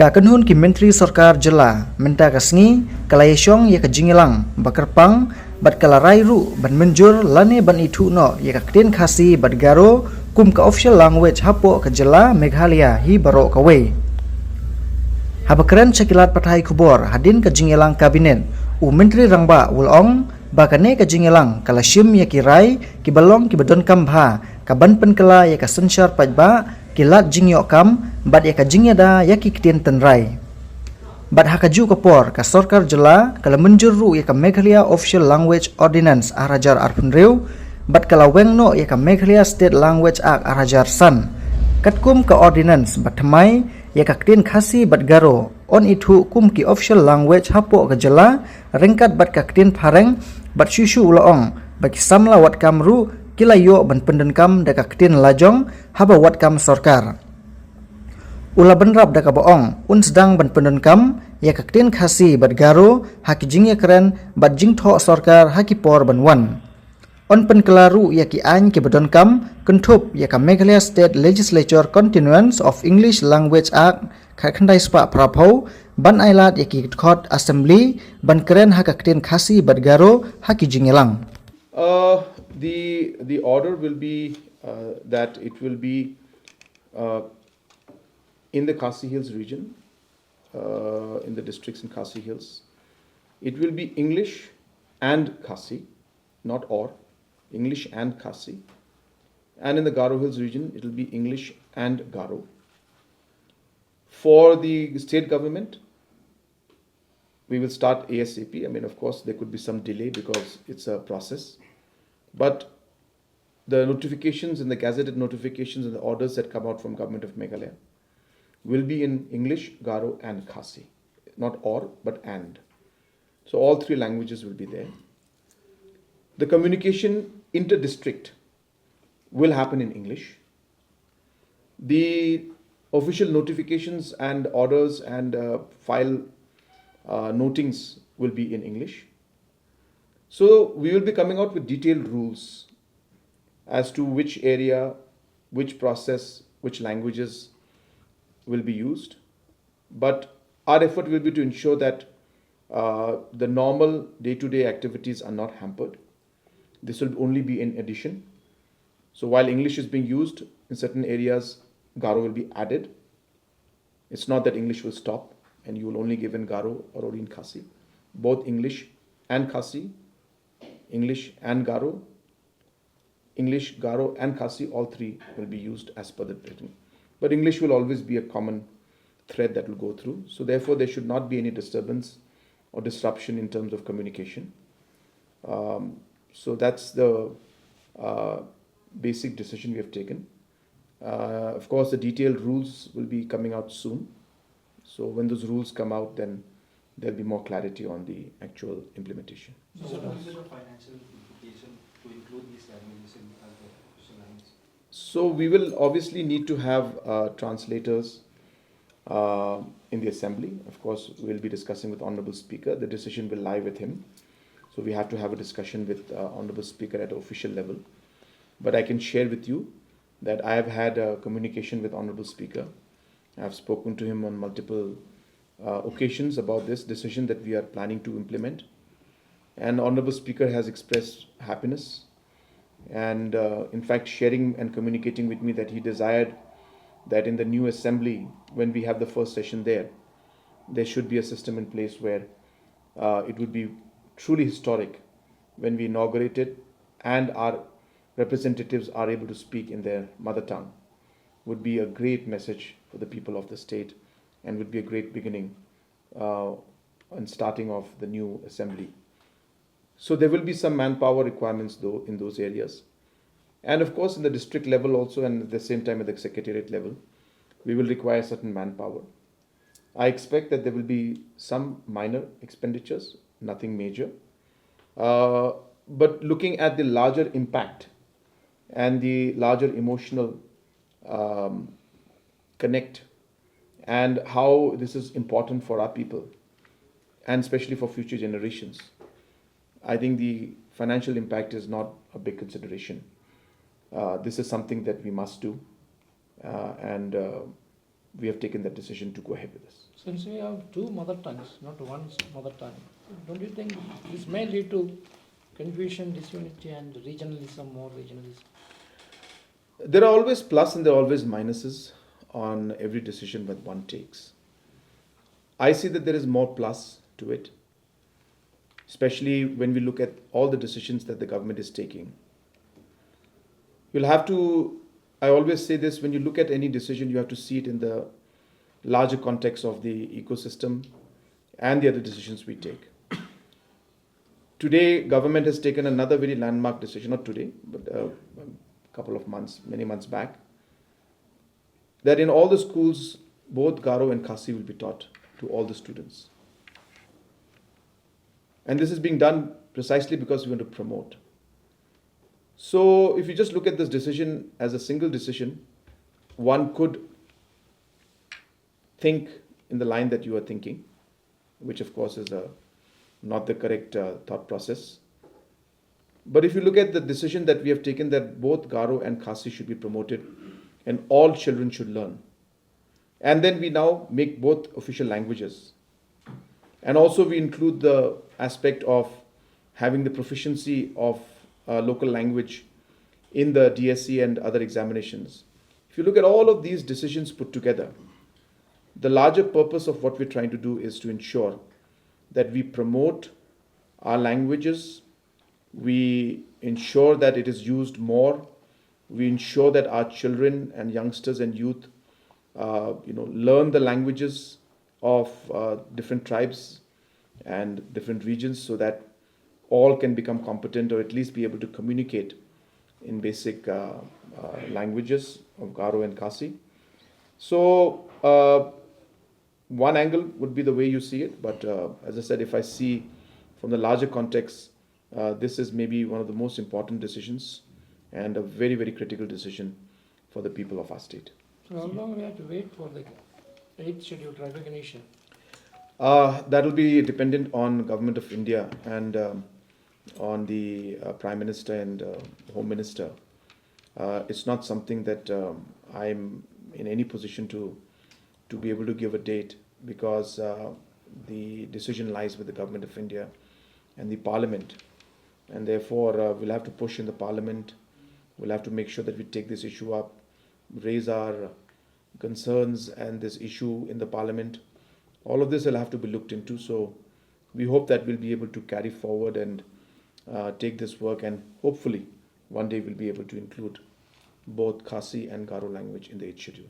Kynhun ki Myntri Sorkar jela minta kasngi kalayashong ya kajingilang bakarpang bat kalarai ru ban menjur lane ban Ithuh no ya Ktien Khasi bat garo kum ka official language hapo ka jela Meghalaya hi baro kawe. Habakren cakilat pathai khubor hadin kajingilang kabinet u Myntri rangba ulong bakane kajingilang kalashim ya kirai kibalong kibadon kambha kaban penkala ya kasensar pajba kilat jingyo kam bat ya kajingya da ya ki Ktien tenrai bat hakaju kapor ka Sorkar jela kala menjur ru ya ka Meghalaya Official Language Ordinance arajar arpunreu bat kala weng no ya ka Meghalaya State Language Act arajar san katkum ka ordinance bat thamai ya ka Ktien Khasi bat garo on Ithuh kum ki official language hapo ka jela rengkat bat ka Ktien phareng bat shushu ulaong bat samla wat kamru kilayo ban pendenkam da ka Ktien lajong haba wat kam Sorkar ula benrap da ka boong un sedang ban pendenkam ya ka Ktien Khasi bat garo haki jingya keren bat jingtho Sorkar haki por ban wan on penkelaru ya ki an ki badonkam kentup ya ka Meghalaya State Legislature Continuance of English Language Act khandai spa prapho ban ailat ya ki court assembly ban keren haka Ktien Khasi bat garo haki jingelang. The order will be that it will be in the Khasi Hills region, in the districts in Khasi Hills. It will be English and Khasi, not or, English and Khasi. And in the Garo Hills region, it will be English and Garo. For the state government, we will start ASAP. I mean, of course, there could be some delay because it's a process. But the notifications and the gazetted notifications and the orders that come out from Government of Meghalaya will be in English, Garo and Khasi. Not or, but and. So all three languages will be there. The communication inter-district will happen in English. The official notifications and orders and file notings will be in English. So we will be coming out with detailed rules as to which area, which process, which languages will be used. But our effort will be to ensure that the normal day-to-day activities are not hampered. This will only be in addition. So while English is being used in certain areas, Garo will be added. It's not that English will stop and you will only give in Garo or only in Khasi. Both English and Khasi, English and Garo, English, Garo and Khasi, all three will be used as per the written. But English will always be a common thread that will go through. So therefore there should not be any disturbance or disruption in terms of communication. So that's the basic decision we have taken. Of course, the detailed rules will be coming out soon. So when those rules come out, then there'll be more clarity on the actual implementation. So what is the financial implication to include these languages in the official language? So we will obviously need to have translators in the assembly. Of course, we'll be discussing with Honorable Speaker. The decision will lie with him. So we have to have a discussion with Honorable Speaker at official level. But I can share with you that I have had a communication with Honorable Speaker. I have spoken to him on multiple occasions about this decision that we are planning to implement. And Honorable Speaker has expressed happiness and in fact sharing and communicating with me that he desired that in the new assembly, when we have the first session there should be a system in place where it would be truly historic when we inaugurate it and our representatives are able to speak in their mother tongue. Would be a great message for the people of the state and would be a great beginning and starting of the new assembly. So there will be some manpower requirements though in those areas. And of course in the district level also and at the same time at the secretariat level, we will require certain manpower. I expect that there will be some minor expenditures, nothing major. But looking at the larger impact and the larger emotional connect and how this is important for our people and especially for future generations, I think the financial impact is not a big consideration. This is something that we must do and we have taken that decision to go ahead with this. Since we have two mother tongues, not one mother tongue, don't you think this may lead to confusion, disunity, and regionalism, more regionalism? There are always plus and there are always minuses on every decision that one takes. I see that there is more plus to it, especially when we look at all the decisions that the government is taking. You'll have to, I always say this, when you look at any decision, you have to see it in the larger context of the ecosystem and the other decisions we take. Today, government has taken another very landmark decision, not today, but a couple of months, many months back, that in all the schools, both Garo and Khasi will be taught to all the students. And this is being done precisely because we want to promote. So if you just look at this decision as a single decision, one could think in the line that you are thinking, which of course is not the correct thought process. But if you look at the decision that we have taken that both Garo and Khasi should be promoted and all children should learn. And then we now make both official languages. And also we include the aspect of having the proficiency of local language in the DSE and other examinations. If you look at all of these decisions put together, the larger purpose of what we're trying to do is to ensure that we promote our languages, we ensure that it is used more, we ensure that our children and youngsters and youth learn the languages of different tribes and different regions so that all can become competent or at least be able to communicate in basic languages of Garo and Khasi. So one angle would be the way you see it, but as I said, if I see from the larger context, this is maybe one of the most important decisions and a very, very critical decision for the people of our state. So how long we have to wait for the 8th schedule recognition? That will be dependent on Government of India and on the Prime Minister and Home Minister. It's not something that I'm in any position to be able to give a date, because the decision lies with the Government of India and the Parliament, and therefore we'll have to push in the Parliament. We'll have to make sure that we take this issue up, raise our concerns and this issue in the Parliament. All of this will have to be looked into, so we hope that we'll be able to carry forward and take this work, and hopefully one day we'll be able to include both Khasi and Garo language in the 8th schedule.